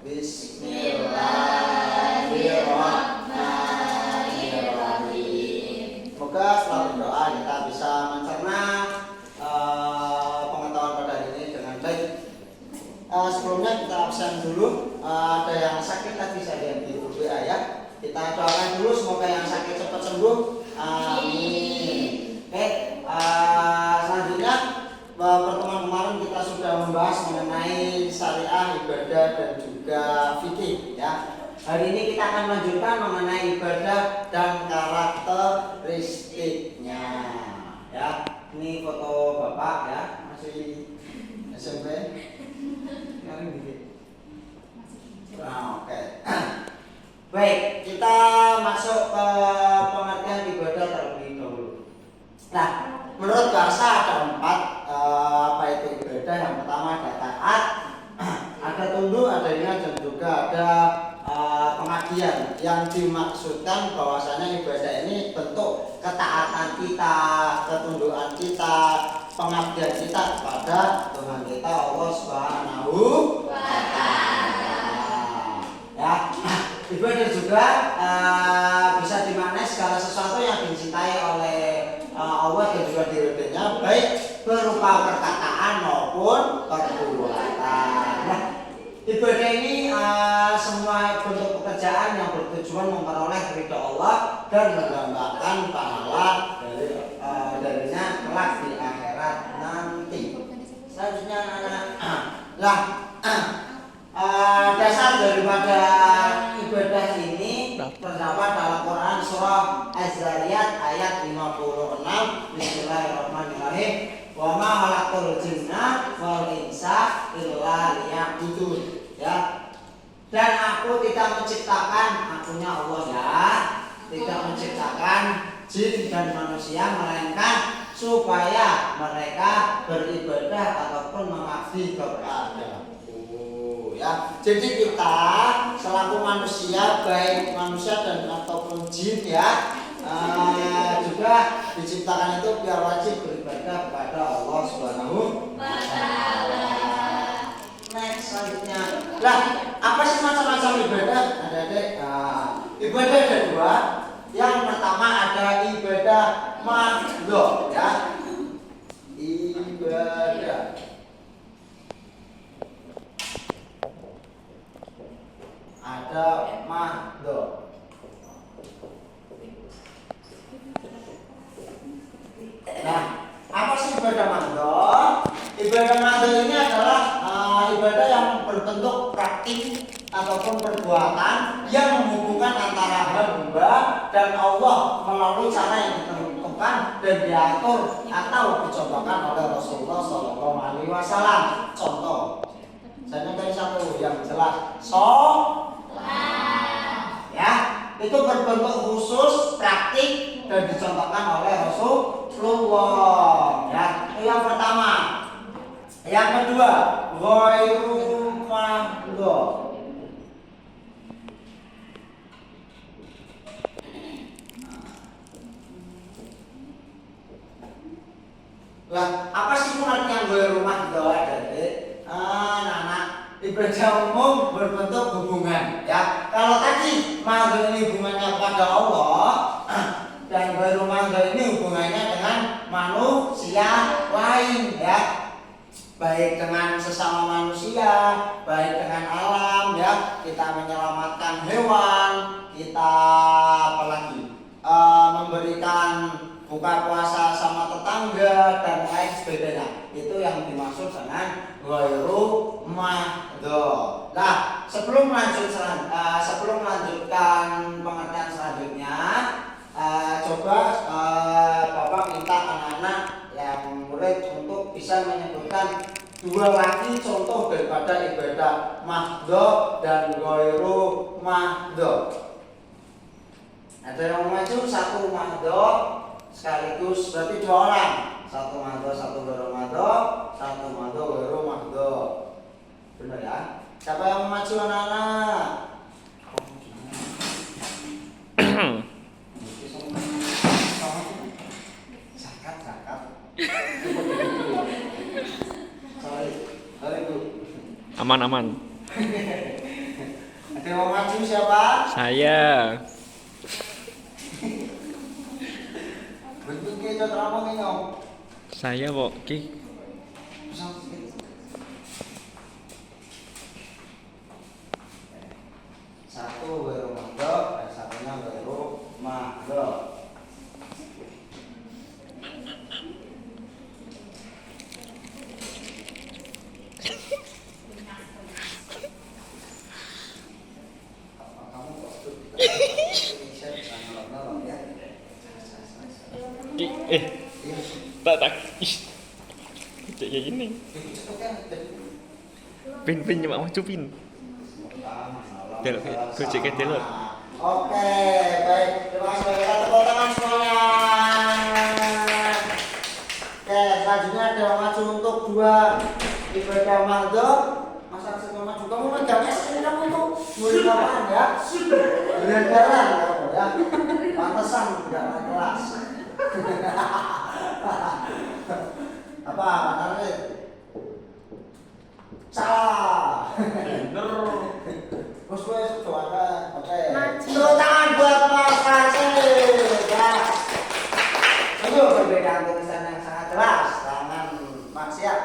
Bismillahirrahmanirrahim. Semoga setelah berdoa kita bisa mencerna pengetahuan pada hari ini dengan baik. Sebelumnya kita absen dulu. Ada yang sakit tadi saya di WA ya. Kita doakan dulu semoga yang sakit cepat sembuh. Amin. Oke. Selanjutnya pertemuan kemarin kita sudah membahas mengenai syariah, ibadah dan juga fikih ya. Hari ini kita akan lanjutkan mengenai ibadah dan karakteristiknya ya. Ini foto Bapak ya, masih SMP. Nah, oke. Baik, kita masuk ke pengertian ibadah terlebih dahulu. Nah, menurut bahasa ada 4 apa itu ibadah. Yang pertama ada taat, ada tunduk, ada ingat dan juga ada pengabdian. Yang dimaksudkan bahwasanya ibadah ini bentuk ketaatan kita, ketundukan kita, pengabdian kita kepada Tuhan kita Allah Subhanahu wa Ta'ala. Ya, ibadah juga bisa dimaknai segala sesuatu yang dicintai oleh Allah dan juga diridhoinya, baik berupa perkataan maupun perbuatan. Nah, ibadah ini semua bentuk pekerjaan yang bertujuan memperoleh ridho Allah dan mendapatkan pahala darinya kelak di akhirat nanti. Selanjutnya anak-anak, dasar daripada ibadah ini terdapat dalam Quran surah Az-Zariyat ayat 56. Bismillahirrahmanirrahim. Wa ma khalaqtul jinna wal insa illa liya'budun. Ya. Dan aku tidak menciptakan, akunya Allah ya, tidak menciptakan jin dan manusia melainkan supaya mereka beribadah ataupun mengabdi kepadaku. Ya. Jadi kita selaku manusia, baik manusia dan ataupun jin ya, juga diciptakan itu biar wajib beribadah kepada Allah Subhanahu wa Ta'ala. Next selanjutnya, lah apa sih macam-macam ibadah? Adik-adik, ibadah ada 2. Yang pertama ada ibadah mahdhah ya. Ibadah ada mahdhah. Nah, apa sih ibadah mahdhah? Ibadah mahdhah ini adalah ibadah yang berbentuk praktik ataupun perbuatan yang menghubungkan antara hamba dan Allah melalui cara yang ditentukan dan diatur atau dicontohkan oleh Rasulullah SAW. Contoh, saya dari satu yang jelas, ya, itu berbentuk khusus, praktik dan dicontohkan oleh Rasulullah. Ya, itu yang pertama. Yang kedua, ghairu mahdhah. Lah, apa sih pengertian ghairu mahdhah dari anak-anak? Ibadah umum berbentuk hubungan ya. Kalau tadi mahdhah ini hubungannya kepada Allah, dan ghairu mahdhah ini hubungannya dengan manusia lain ya. Baik dengan sesama manusia, baik dengan alam ya. Kita menyelamatkan hewan, kita apalagi memberikan buka puasa sama tetangga dan lain sebagainya. Itu yang dimaksud dengan ghairu mahdhah. Nah, sebelum melanjutkan pengertian selanjutnya, coba Bapak minta anak-anak yang murid untuk bisa menyebutkan 2 lagi contoh daripada ibadah mahdhah dan ghairu mahdhah. Ada yang maju 1 mahdhah sekaligus berarti 2 orang. 1 mahdhah, 1 ghairu mahdhah, 1 mahdhah ghairu mahdhah. Benar ya? Siapa yang maju anak-anak? Zakat. Aman. Dewa maju siapa? Saya. Bentuknya itu terlalu ngomong. Saya kok ki. Satu baru mandok, dan satunya baru mandok. Tak. Cek kayak gini. Pin nyemak maju pin. Delok gojek ke delok. Oke, baik. Terima kasih. Kita tepuk tangan semuanya. Oke, selanjutnya ada maju untuk 2 ibadah mandok. Masa semua maju. Kamu megangnya sini kamu tuh murid apaan ya? Berendaran kamu ya. Pantesan tidak naik kelas. Apa namanya? Salah. Bener. Terus gue coba oke. Tepuk tangan buat Mas Rasid ya. Itu perbedaan tulisan yang sangat jelas, tangan maksiat.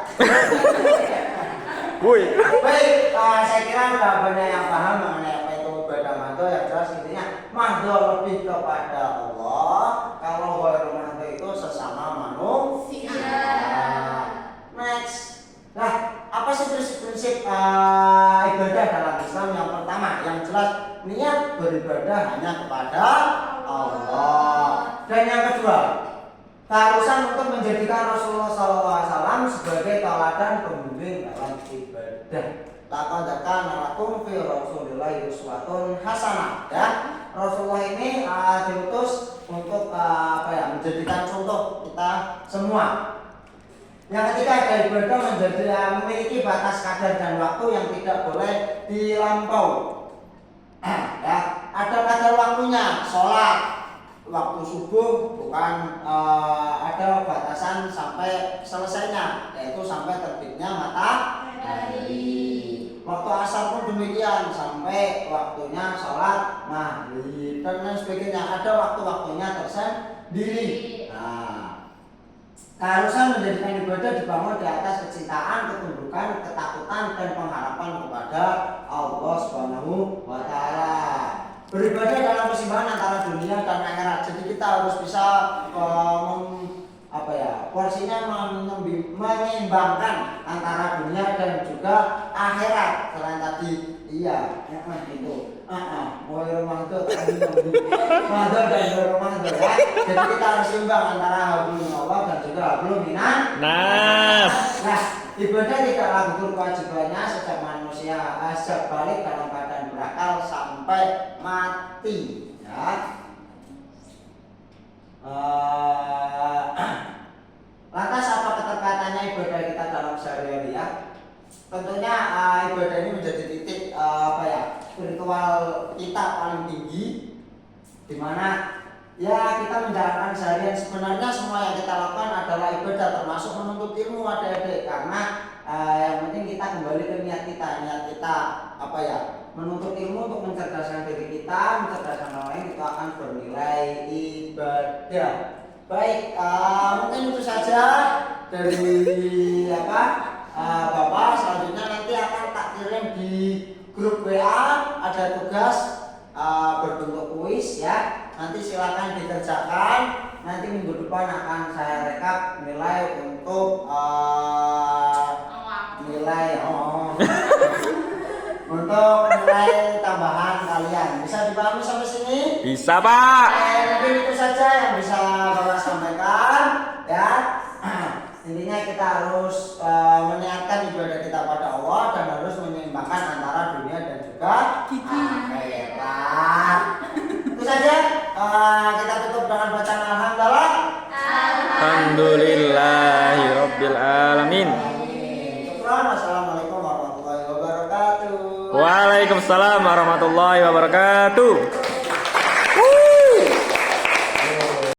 Woi. Baik, saya kira udah banyak yang paham mengenai apa itu ibadah mandor. Yang jelas intinya mandor lebih kepada Allah. Kalau ghairul mandor itu sesama manusia. Next. Nah, apa sih prinsip-prinsip ibadah dalam Islam? Yang pertama, yang jelas niat beribadah hanya kepada Allah. Dan yang kedua, keharusan untuk menjadikan Rasulullah SAW sebagai tauladan pembimbing dalam ibadah. Laqad kana lakum fi Rasulillahi uswatun hasanah. Ya, Rasulullah ini diutus untuk menjadikan contoh kita semua. Yang ketiga, ada ibadah memiliki batas kadar dan waktu yang tidak boleh dilampau. Ya, ada kadar waktunya. Sholat waktu subuh bukan ada batasan sampai selesainya, yaitu sampai terbitnya matahari. Waktu asar pun demikian, sampai waktunya sholat maghrib dan lain sebagainya. Ada waktu-waktunya tersendiri. Keharusan menjadikan ibadah dibangun di atas kecintaan, ketundukan, ketakutan, dan pengharapan kepada Allah Subhanahu wa Ta'ala. Beribadah dalam keseimbangan antara dunia dan akhirat. Jadi kita harus bisa porsinya menyeimbangkan antara dunia dan juga akhirat. Selain tadi Mandor dan Mandor ya. Jadi kita harus seimbang antara hablum Allah dan juga hablum minan nas. Nah, ibadah tidaklah gugur kewajibannya sejak manusia balik dalam keadaan berakal sampai mati ya. Lantas apa keterkaitannya ibadah kita dalam sehari-hari ya? Tentunya ibadah ini menjadi titik spiritual kita paling tinggi, di mana ya kita menjalankan seharian. Sebenarnya semua yang kita lakukan adalah ibadah, termasuk menuntut ilmu adik-adik, karena yang penting kita kembali ke niat kita menuntut ilmu untuk mencerdaskan diri kita, mencerdaskan orang lain, itu akan bernilai ibadah. Baik, mungkin itu saja dari Bapak. Selanjutnya nanti akan tak kirim di grup WA, ada tugas berbentuk kuis ya. Nanti silakan dikerjakan. Nanti minggu depan akan saya rekap nilai untuk untuk nilai tambahan kalian. Bisa dipahami sampai sini? Bisa, Pak. Mungkin itu saja yang bisa Bapak sampaikan ya. Intinya kita harus meniatkan ibadah kita pada Allah dan harus menyeimbangkan antara dunia dan juga akhirat. Itu saja. Kita tutup dengan bacaan alhamdulillah. Alhamdulillahirabbil alamin. Assalamualaikum warahmatullahi wabarakatuh. Waalaikumsalam warahmatullahi wabarakatuh.